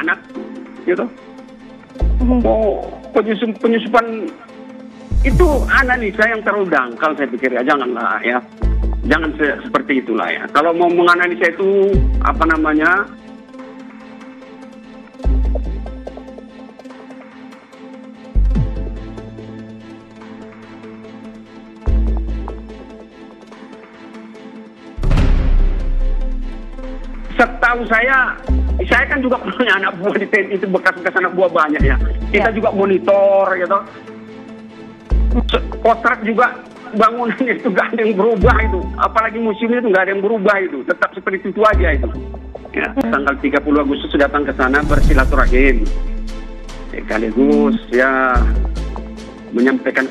anak, gitu. Oh, penyusupan itu analisa yang terlalu dangkal, saya pikir ya, janganlah ya. Jangan seperti itulah ya. Kalau mau menganalisa itu apa namanya? Setahu saya kan juga punya anak buah di TNI, itu bekas-bekas anak buah banyak ya. Kita juga monitor gitu. Kontrak juga bangunan itu gak ada yang berubah itu, apalagi museum itu gak ada yang berubah itu, tetap seperti itu aja itu. Ya, tanggal 30 Agustus datang ke sana bersilaturahim, sekaligus ya menyampaikan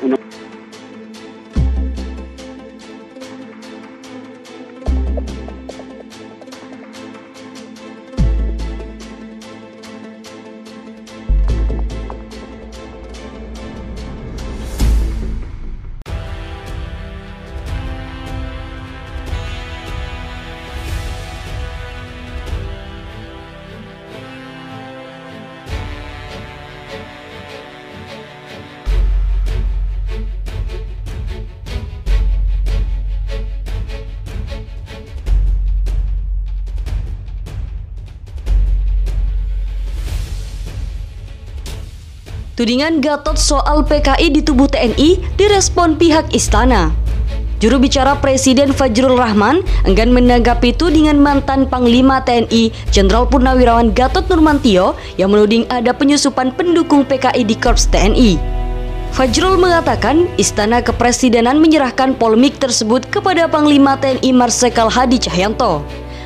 Tudingan Gatot soal PKI di tubuh TNI direspon pihak istana. Juru bicara Presiden Fajrul Rahman enggan menanggapi tudingan mantan Panglima TNI Jenderal Purnawirawan Gatot Nurmantio yang menuding ada penyusupan pendukung PKI di Korps TNI. Fajrul mengatakan Istana Kepresidenan menyerahkan polemik tersebut kepada Panglima TNI Marsikal Hadi Cahyanto.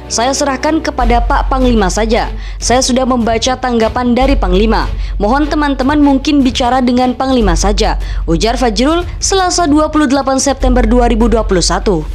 Saya serahkan kepada Pak Panglima saja. Saya sudah membaca tanggapan dari Panglima. Mohon teman-teman mungkin bicara dengan Panglima saja, ujar Fajrul Selasa 28 September 2021.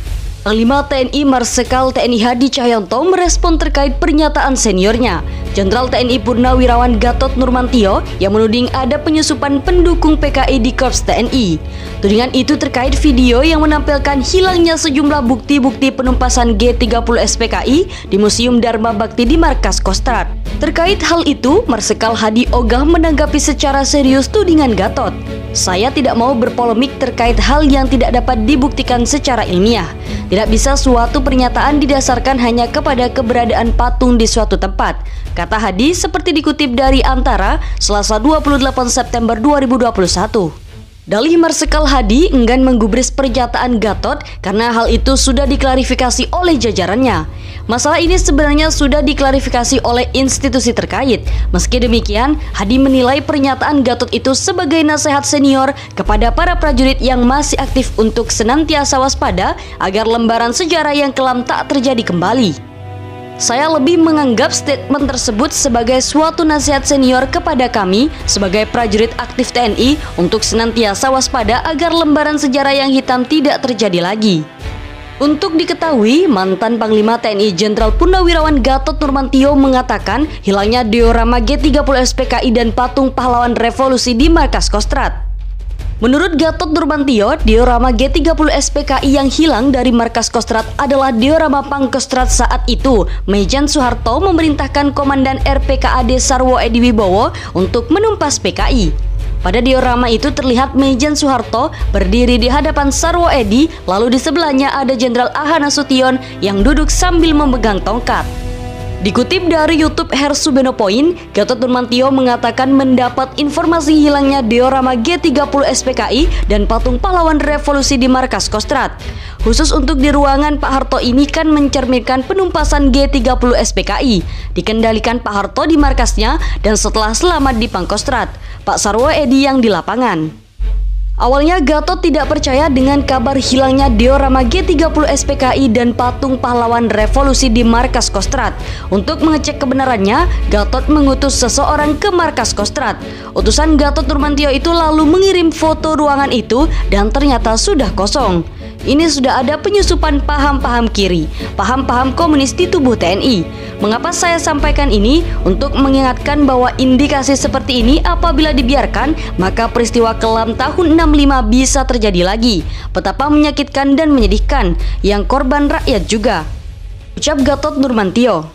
Panglima TNI Marsikal TNI Hadi Cahyanto merespon terkait pernyataan seniornya, Jenderal TNI Purnawirawan Gatot Nurmantio yang menuding ada penyusupan pendukung PKI di Korps TNI. Tudingan itu terkait video yang menampilkan hilangnya sejumlah bukti-bukti penumpasan G30 SPKI di Museum Dharma Bakti di Markas Kostrad. Terkait hal itu, Marsikal Hadi ogah menanggapi secara serius tudingan Gatot. Saya tidak mau berpolemik terkait hal yang tidak dapat dibuktikan secara ilmiah. Tidak bisa suatu pernyataan didasarkan hanya kepada keberadaan patung di suatu tempat, kata Hadi seperti dikutip dari Antara Selasa 28 September 2021. Dalih Marsikal Hadi enggan menggubris pernyataan Gatot karena hal itu sudah diklarifikasi oleh jajarannya. Masalah ini sebenarnya sudah diklarifikasi oleh institusi terkait. Meski demikian, Hadi menilai pernyataan Gatot itu sebagai nasihat senior kepada para prajurit yang masih aktif untuk senantiasa waspada agar lembaran sejarah yang kelam tak terjadi kembali. Saya lebih menganggap statement tersebut sebagai suatu nasihat senior kepada kami sebagai prajurit aktif TNI untuk senantiasa waspada agar lembaran sejarah yang hitam tidak terjadi lagi. Untuk diketahui, mantan Panglima TNI Jenderal Purnawirawan Gatot Nurmantio mengatakan hilangnya diorama G30 SPKI dan patung pahlawan revolusi di Markas Kostrad. Menurut Gatot Nurmantio, diorama G30 SPKI yang hilang dari Markas Kostrad adalah diorama Pangkostrad saat itu. Maijen Soeharto memerintahkan Komandan RPKAD Sarwo Edi Wibowo untuk menumpas PKI. Pada diorama itu terlihat Maijen Soeharto berdiri di hadapan Sarwo Edi, lalu di sebelahnya ada Jenderal Aha Nasution yang duduk sambil memegang tongkat. Dikutip dari YouTube Hersu Benopoint, Gatot Nurmantio mengatakan mendapat informasi hilangnya diorama G30 SPKI dan patung pahlawan revolusi di Markas Kostrad. Khusus untuk di ruangan Pak Harto ini kan mencerminkan penumpasan G30 SPKI. Dikendalikan Pak Harto di markasnya dan setelah selamat di Pangkostrad, Pak Sarwo Edi yang di lapangan. Awalnya Gatot tidak percaya dengan kabar hilangnya diorama G30 SPKI dan patung pahlawan revolusi di Markas Kostrad. Untuk mengecek kebenarannya, Gatot mengutus seseorang ke Markas Kostrad. Utusan Gatot Nurmantio itu lalu mengirim foto ruangan itu dan ternyata sudah kosong. Ini sudah ada penyusupan paham-paham kiri, paham-paham komunis di tubuh TNI. Mengapa saya sampaikan ini? Untuk mengingatkan bahwa indikasi seperti ini apabila dibiarkan, maka peristiwa kelam tahun 65 bisa terjadi lagi. Betapa menyakitkan dan menyedihkan, yang korban rakyat juga, ucap Gatot Nurmantio.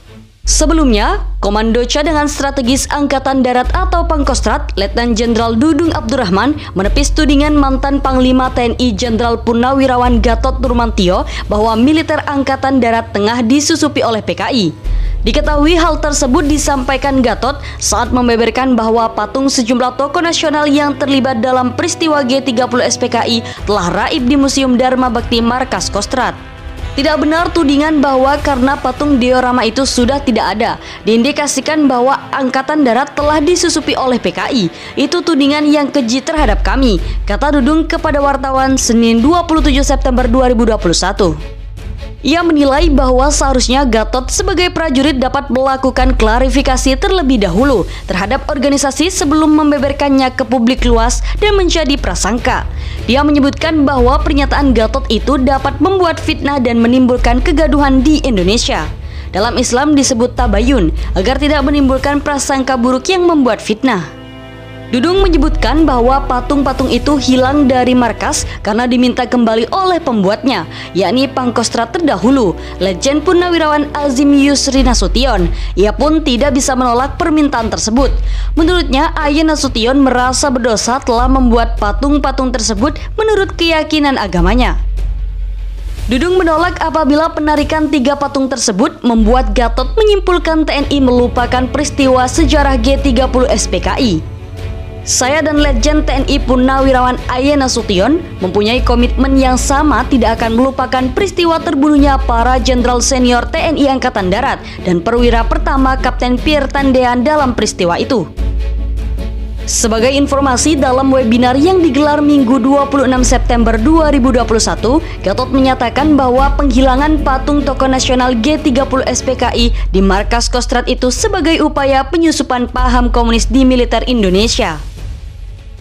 Sebelumnya, Komando Cadangan Strategis Angkatan Darat atau Pangkostrat, Letnan Jenderal Dudung Abdurrahman menepis tudingan mantan Panglima TNI Jenderal Purnawirawan Gatot Nurmantio bahwa militer Angkatan Darat tengah disusupi oleh PKI. Diketahui hal tersebut disampaikan Gatot saat membeberkan bahwa patung sejumlah tokoh nasional yang terlibat dalam peristiwa G30 SPKI telah raib di Museum Dharma Bakti Markas Kostrad. Tidak benar tudingan bahwa karena patung diorama itu sudah tidak ada, diindikasikan bahwa Angkatan Darat telah disusupi oleh PKI. Itu tudingan yang keji terhadap kami, kata Dudung kepada wartawan Senin 27 September 2021. Ia menilai bahwa seharusnya Gatot sebagai prajurit dapat melakukan klarifikasi terlebih dahulu terhadap organisasi sebelum membeberkannya ke publik luas dan menjadi prasangka. Dia menyebutkan bahwa pernyataan Gatot itu dapat membuat fitnah dan menimbulkan kegaduhan di Indonesia. Dalam Islam disebut tabayun agar tidak menimbulkan prasangka buruk yang membuat fitnah. Dudung menyebutkan bahwa patung-patung itu hilang dari markas karena diminta kembali oleh pembuatnya, yakni Pangkostrat terdahulu, Letjen Purnawirawan Azim Yusri Nasution. Ia pun tidak bisa menolak permintaan tersebut. Menurutnya, Ayen Nasution merasa berdosa telah membuat patung-patung tersebut menurut keyakinan agamanya. Dudung menolak apabila penarikan 3 patung tersebut membuat Gatot menyimpulkan TNI melupakan peristiwa sejarah G30 SPKI. Saya dan Letjen TNI Purnawirawan Ayen Nasution mempunyai komitmen yang sama tidak akan melupakan peristiwa terbunuhnya para jenderal senior TNI Angkatan Darat dan perwira pertama Kapten Pierre Tandean dalam peristiwa itu. Sebagai informasi, dalam webinar yang digelar Minggu 26 September 2021, Gatot menyatakan bahwa penghilangan patung tokoh nasional G30 SPKI di Markas Kostrad itu sebagai upaya penyusupan paham komunis di militer Indonesia.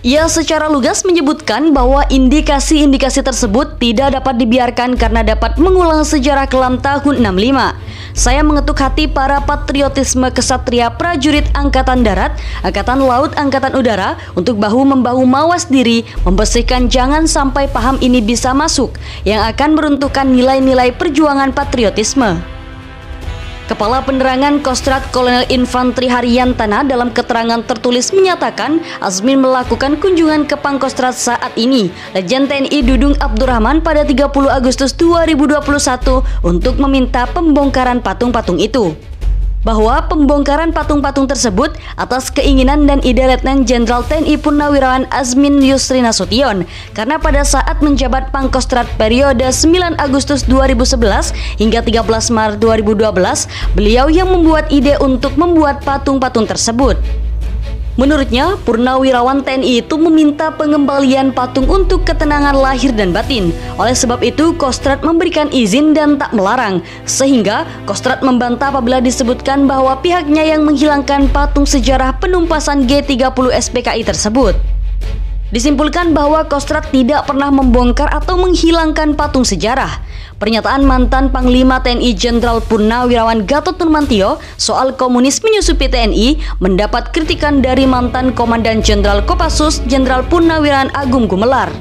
Ia secara lugas menyebutkan bahwa indikasi-indikasi tersebut tidak dapat dibiarkan karena dapat mengulang sejarah kelam tahun 65. Saya mengetuk hati para patriotisme kesatria prajurit Angkatan Darat, Angkatan Laut, Angkatan Udara untuk bahu-membahu mawas diri, membersihkan jangan sampai paham ini bisa masuk yang akan meruntuhkan nilai-nilai perjuangan patriotisme. Kepala Penerangan Kostrad Kolonel Infantri Haryantana dalam keterangan tertulis menyatakan Azmin melakukan kunjungan ke Pangkostrat saat ini, Letjen TNI Dudung Abdurrahman pada 30 Agustus 2021 untuk meminta pembongkaran patung-patung itu. Bahwa pembongkaran patung-patung tersebut atas keinginan dan ide Letnan Jenderal TNI Purnawirawan Azmin Yusri Nasution karena pada saat menjabat Pangkostrat periode 9 Agustus 2011 hingga 13 Maret 2012, beliau yang membuat ide untuk membuat patung-patung tersebut. Menurutnya, Purnawirawan TNI itu meminta pengembalian patung untuk ketenangan lahir dan batin. Oleh sebab itu, Kostrad memberikan izin dan tak melarang. Sehingga, Kostrad membantah apabila disebutkan bahwa pihaknya yang menghilangkan patung sejarah penumpasan G30 SPKI tersebut. Disimpulkan bahwa Kostrad tidak pernah membongkar atau menghilangkan patung sejarah. Pernyataan mantan Panglima TNI Jenderal Purnawirawan Gatot Nurmantio soal komunis menyusupi TNI mendapat kritikan dari mantan Komandan Jenderal Kopassus Jenderal Purnawirawan Agung Gumelar.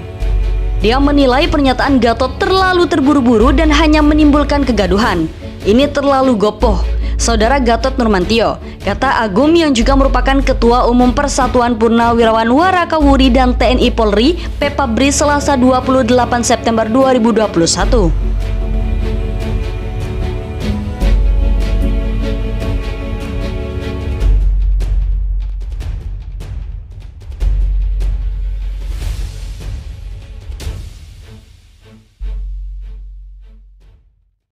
Dia menilai pernyataan Gatot terlalu terburu-buru dan hanya menimbulkan kegaduhan. Ini terlalu gopoh, Saudara Gatot Nurmantio, kata Agung yang juga merupakan Ketua Umum Persatuan Purnawirawan Warakawuri dan TNI Polri, Pepabri Selasa 28 September 2021.